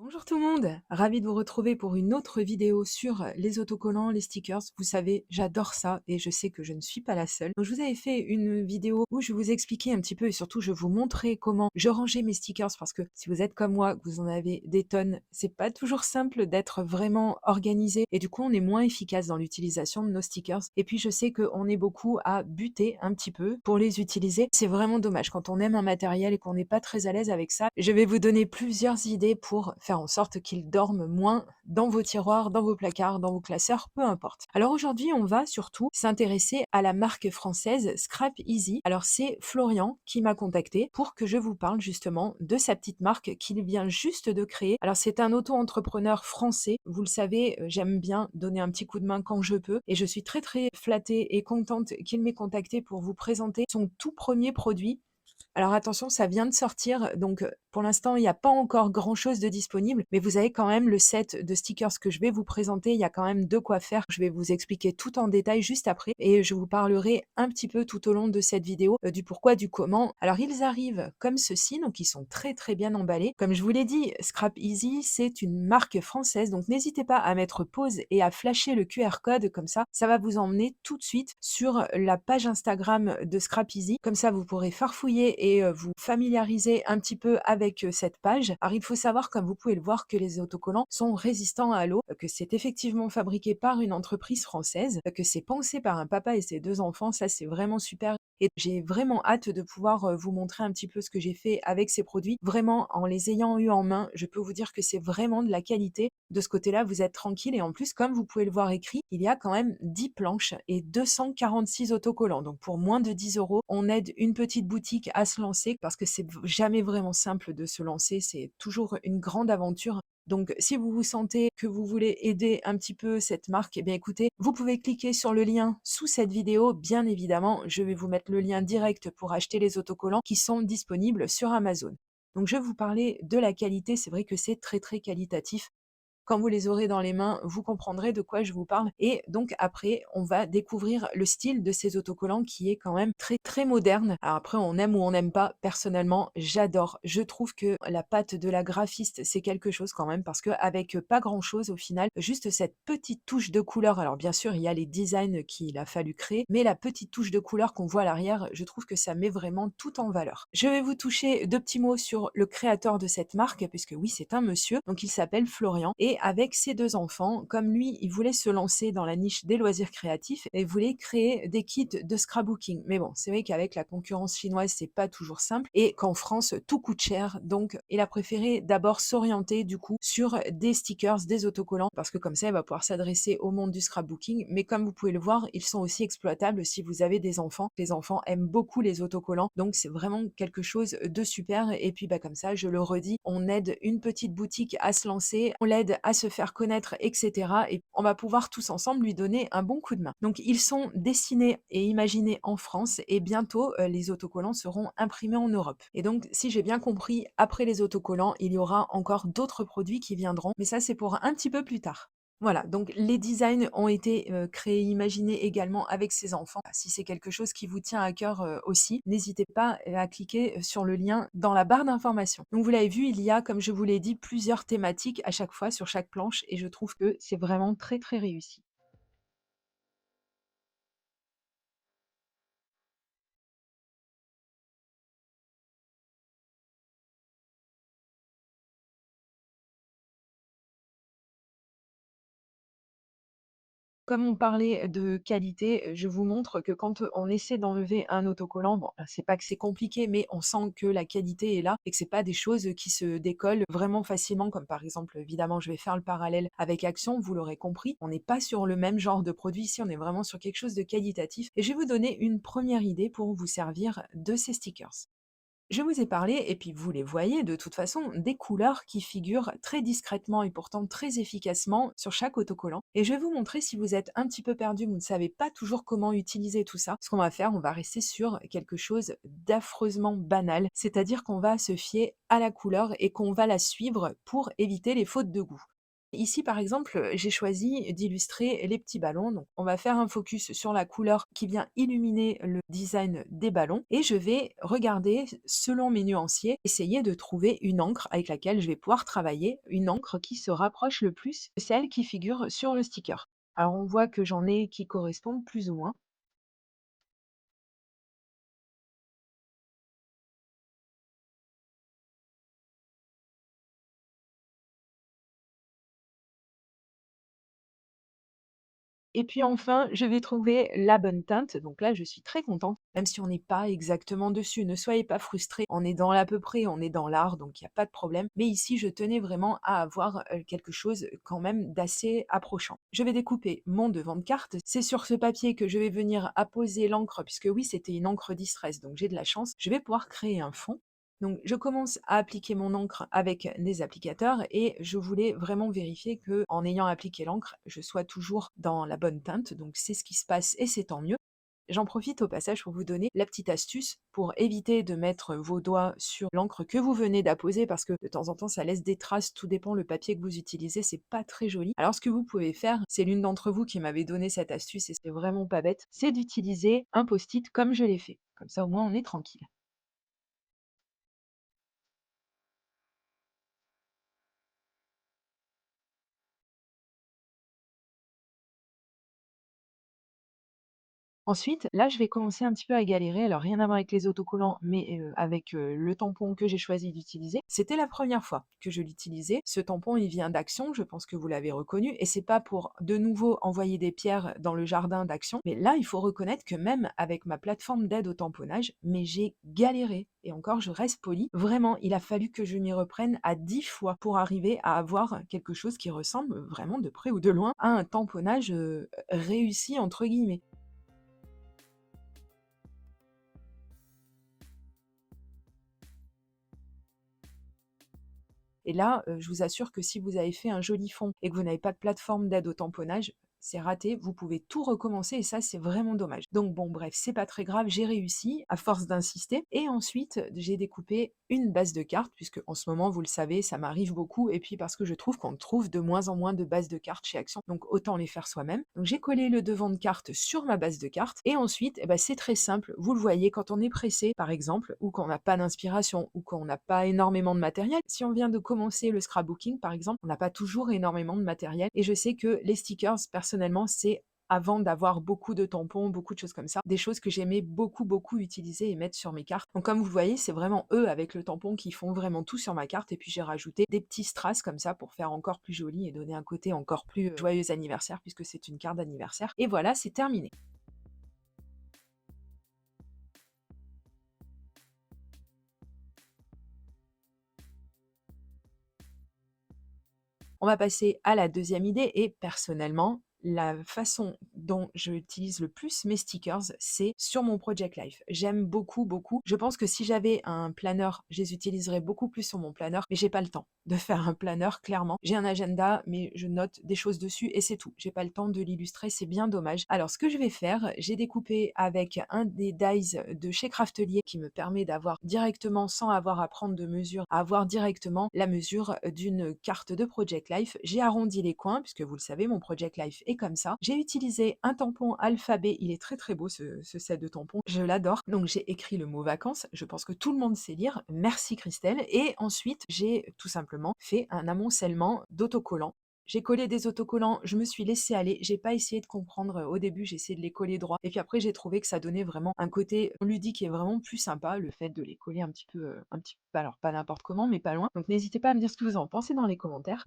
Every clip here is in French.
Bonjour tout le monde, ravi de vous retrouver pour une autre vidéo sur les autocollants, les stickers. Vous savez, j'adore ça et je sais que je ne suis pas la seule. Donc je vous avais fait une vidéo où je vous expliquais un petit peu et surtout je vous montrais comment je rangeais mes stickers parce que si vous êtes comme moi, que vous en avez des tonnes, c'est pas toujours simple d'être vraiment organisé et du coup on est moins efficace dans l'utilisation de nos stickers. Et puis je sais qu'on est beaucoup à buter un petit peu pour les utiliser. C'est vraiment dommage quand on aime un matériel et qu'on n'est pas très à l'aise avec ça. Je vais vous donner plusieurs idées pour faire en sorte qu'ils dorment moins dans vos tiroirs, dans vos placards, dans vos classeurs, peu importe. Alors aujourd'hui, on va surtout s'intéresser à la marque française Scrap Easy. Alors c'est Florian qui m'a contacté pour que je vous parle justement de sa petite marque qu'il vient juste de créer. Alors c'est un auto-entrepreneur français. Vous le savez, j'aime bien donner un petit coup de main quand je peux et je suis très très flattée et contente qu'il m'ait contacté pour vous présenter son tout premier produit. Alors attention, ça vient de sortir, donc pour l'instant, il n'y a pas encore grand-chose de disponible, mais vous avez quand même le set de stickers que je vais vous présenter. Il y a quand même de quoi faire. Je vais vous expliquer tout en détail juste après et je vous parlerai un petit peu tout au long de cette vidéo du pourquoi, du comment. Alors ils arrivent comme ceci, donc ils sont très très bien emballés. Comme je vous l'ai dit, Scrap Easy, c'est une marque française, donc n'hésitez pas à mettre pause et à flasher le QR code comme ça va vous emmener tout de suite sur la page Instagram de Scrap Easy. Comme ça, vous pourrez farfouiller et vous familiariser un petit peu avec cette page. Alors, il faut savoir, comme vous pouvez le voir, que les autocollants sont résistants à l'eau, que c'est effectivement fabriqué par une entreprise française, que c'est pensé par un papa et ses deux enfants. Ça, c'est vraiment super. Et j'ai vraiment hâte de pouvoir vous montrer un petit peu ce que j'ai fait avec ces produits. Vraiment, en les ayant eu en main, je peux vous dire que c'est vraiment de la qualité. De ce côté-là, vous êtes tranquille. Et en plus, comme vous pouvez le voir écrit, il y a quand même 10 planches et 246 autocollants. Donc, pour moins de 10 euros, on aide une petite boutique à se lancer parce que c'est jamais vraiment simple de se lancer. C'est toujours une grande aventure. Donc, si vous vous sentez que vous voulez aider un petit peu cette marque, eh bien écoutez, vous pouvez cliquer sur le lien sous cette vidéo. Bien évidemment, je vais vous mettre le lien direct pour acheter les autocollants qui sont disponibles sur Amazon. Donc, je vais vous parler de la qualité. C'est vrai que c'est très, très qualitatif. Quand vous les aurez dans les mains, vous comprendrez de quoi je vous parle. Et donc après, on va découvrir le style de ces autocollants qui est quand même très très moderne. Alors après, on aime ou on n'aime pas. Personnellement, j'adore. Je trouve que la patte de la graphiste, c'est quelque chose quand même parce que avec pas grand chose au final, juste cette petite touche de couleur. Alors bien sûr, il y a les designs qu'il a fallu créer, mais la petite touche de couleur qu'on voit à l'arrière, je trouve que ça met vraiment tout en valeur. Je vais vous toucher deux petits mots sur le créateur de cette marque, puisque oui, c'est un monsieur. Donc il s'appelle Florian et avec ses deux enfants, comme lui, il voulait se lancer dans la niche des loisirs créatifs et voulait créer des kits de scrapbooking. Mais bon, c'est vrai qu'avec la concurrence chinoise, c'est pas toujours simple et qu'en France, tout coûte cher. Donc, il a préféré d'abord s'orienter du coup sur des stickers, des autocollants, parce que comme ça, il va pouvoir s'adresser au monde du scrapbooking. Mais comme vous pouvez le voir, ils sont aussi exploitables si vous avez des enfants. Les enfants aiment beaucoup les autocollants, donc c'est vraiment quelque chose de super. Et puis, comme ça, je le redis, on aide une petite boutique à se lancer, on l'aide à se faire connaître, etc. Et on va pouvoir tous ensemble lui donner un bon coup de main. Donc ils sont dessinés et imaginés en France et bientôt les autocollants seront imprimés en Europe. Et donc si j'ai bien compris, après les autocollants, il y aura encore d'autres produits qui viendront, mais ça c'est pour un petit peu plus tard. Voilà, donc les designs ont été créés, imaginés également avec ses enfants. Si c'est quelque chose qui vous tient à cœur aussi, n'hésitez pas à cliquer sur le lien dans la barre d'information. Donc vous l'avez vu, il y a, comme je vous l'ai dit, plusieurs thématiques à chaque fois sur chaque planche et je trouve que c'est vraiment très très réussi. Comme on parlait de qualité, je vous montre que quand on essaie d'enlever un autocollant, bon, c'est pas que c'est compliqué, mais on sent que la qualité est là et que c'est pas des choses qui se décollent vraiment facilement, comme par exemple, évidemment, je vais faire le parallèle avec Action, vous l'aurez compris, on n'est pas sur le même genre de produit ici, on est vraiment sur quelque chose de qualitatif. Et je vais vous donner une première idée pour vous servir de ces stickers. Je vous ai parlé, et puis vous les voyez de toute façon, des couleurs qui figurent très discrètement et pourtant très efficacement sur chaque autocollant. Et je vais vous montrer si vous êtes un petit peu perdu, vous ne savez pas toujours comment utiliser tout ça. Ce qu'on va faire, on va rester sur quelque chose d'affreusement banal, c'est-à-dire qu'on va se fier à la couleur et qu'on va la suivre pour éviter les fautes de goût. Ici, par exemple, j'ai choisi d'illustrer les petits ballons. Donc, on va faire un focus sur la couleur qui vient illuminer le design des ballons et je vais regarder selon mes nuanciers, essayer de trouver une encre avec laquelle je vais pouvoir travailler, une encre qui se rapproche le plus de celle qui figure sur le sticker. Alors, on voit que j'en ai qui correspondent plus ou moins. Et puis enfin, je vais trouver la bonne teinte. Donc là, je suis très contente, même si on n'est pas exactement dessus. Ne soyez pas frustrés, on est dans l'à peu près, on est dans l'art, donc il n'y a pas de problème. Mais ici, je tenais vraiment à avoir quelque chose quand même d'assez approchant. Je vais découper mon devant de carte. C'est sur ce papier que je vais venir apposer l'encre, puisque oui, c'était une encre distress, donc j'ai de la chance. Je vais pouvoir créer un fond. Donc, je commence à appliquer mon encre avec des applicateurs et je voulais vraiment vérifier que, en ayant appliqué l'encre, je sois toujours dans la bonne teinte. Donc, c'est ce qui se passe et c'est tant mieux. J'en profite au passage pour vous donner la petite astuce pour éviter de mettre vos doigts sur l'encre que vous venez d'apposer parce que de temps en temps ça laisse des traces, tout dépend le papier que vous utilisez, c'est pas très joli. Alors ce que vous pouvez faire, c'est l'une d'entre vous qui m'avait donné cette astuce et c'est vraiment pas bête, c'est d'utiliser un post-it comme je l'ai fait. Comme ça au moins on est tranquille. Ensuite, là, je vais commencer un petit peu à galérer. Alors, rien à voir avec les autocollants, mais avec le tampon que j'ai choisi d'utiliser. C'était la première fois que je l'utilisais. Ce tampon, il vient d'Action, je pense que vous l'avez reconnu, et c'est pas pour de nouveau envoyer des pierres dans le jardin d'Action. Mais là, il faut reconnaître que même avec ma plateforme d'aide au tamponnage, mais j'ai galéré. Et encore, je reste poli. Vraiment, il a fallu que je m'y reprenne à 10 fois pour arriver à avoir quelque chose qui ressemble vraiment de près ou de loin à un tamponnage réussi, entre guillemets. Et là, je vous assure que si vous avez fait un joli fond et que vous n'avez pas de plateforme d'aide au tamponnage, c'est raté, vous pouvez tout recommencer et ça, c'est vraiment dommage. Donc bon, bref, c'est pas très grave, j'ai réussi à force d'insister et ensuite, j'ai découpé une base de cartes puisque en ce moment, vous le savez, ça m'arrive beaucoup et puis parce que je trouve qu'on trouve de moins en moins de bases de cartes chez Action, donc autant les faire soi-même. Donc j'ai collé le devant de carte sur ma base de cartes et ensuite, eh ben, c'est très simple, vous le voyez quand on est pressé, par exemple, ou qu'on n'a pas d'inspiration ou qu'on n'a pas énormément de matériel. Si on vient de commencer le scrapbooking, par exemple, on n'a pas toujours énormément de matériel et je sais que les stickers, personnellement, c'est avant d'avoir beaucoup de tampons, beaucoup de choses comme ça, des choses que j'aimais beaucoup, beaucoup utiliser et mettre sur mes cartes. Donc comme vous voyez, c'est vraiment eux avec le tampon qui font vraiment tout sur ma carte et puis j'ai rajouté des petits strass comme ça pour faire encore plus joli et donner un côté encore plus joyeux anniversaire puisque c'est une carte d'anniversaire. Et voilà, c'est terminé. On va passer à la deuxième idée et personnellement, la façon dont j'utilise le plus mes stickers, c'est sur mon Project Life. J'aime beaucoup, beaucoup. Je pense que si j'avais un planeur, je les utiliserais beaucoup plus sur mon planeur, mais j'ai pas le temps de faire un planeur, clairement. J'ai un agenda, mais je note des choses dessus et c'est tout. J'ai pas le temps de l'illustrer, c'est bien dommage. Alors, ce que je vais faire, j'ai découpé avec un des dies de chez Craftelier qui me permet d'avoir directement, sans avoir à prendre de mesure, à avoir directement la mesure d'une carte de Project Life. J'ai arrondi les coins, puisque vous le savez, mon Project Life est comme ça. J'ai utilisé un tampon alphabet, il est très très beau ce set de tampons, je l'adore. Donc j'ai écrit le mot vacances, je pense que tout le monde sait lire, merci Christelle. Et ensuite, j'ai tout simplement fait un amoncellement d'autocollants. J'ai collé des autocollants, je me suis laissée aller, j'ai pas essayé de comprendre au début, j'ai essayé de les coller droit et puis après j'ai trouvé que ça donnait vraiment un côté ludique et vraiment plus sympa, le fait de les coller un petit peu, alors pas n'importe comment, mais pas loin. Donc n'hésitez pas à me dire ce que vous en pensez dans les commentaires.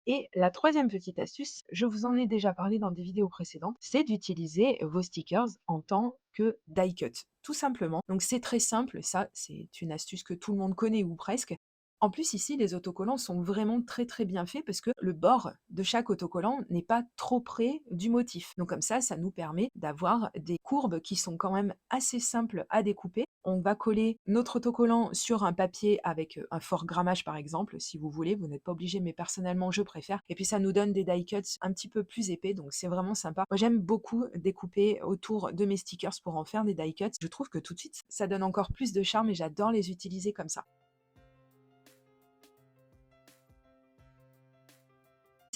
Et la troisième petite astuce, je vous en ai déjà parlé dans des vidéos précédentes, c'est d'utiliser vos stickers en tant que die cut, tout simplement. Donc c'est très simple, ça c'est une astuce que tout le monde connaît ou presque. En plus, ici, les autocollants sont vraiment très, très bien faits parce que le bord de chaque autocollant n'est pas trop près du motif. Donc comme ça nous permet d'avoir des courbes qui sont quand même assez simples à découper. On va coller notre autocollant sur un papier avec un fort grammage par exemple, si vous voulez, vous n'êtes pas obligé, mais personnellement je préfère. Et puis ça nous donne des die cuts un petit peu plus épais, donc c'est vraiment sympa. Moi j'aime beaucoup découper autour de mes stickers pour en faire des die cuts. Je trouve que tout de suite ça donne encore plus de charme et j'adore les utiliser comme ça.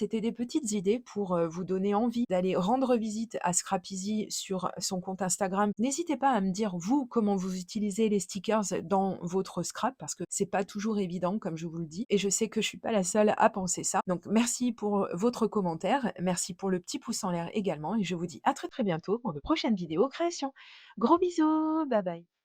C'était des petites idées pour, vous donner envie d'aller rendre visite à Scrapeasy sur son compte Instagram. N'hésitez pas à me dire, vous, comment vous utilisez les stickers dans votre scrap parce que c'est pas toujours évident, comme je vous le dis et je sais que je suis pas la seule à penser ça. Donc merci pour, votre commentaire, merci pour le petit pouce en l'air également et je vous dis à très, très bientôt pour de prochaines vidéos création. Gros bisous, bye bye.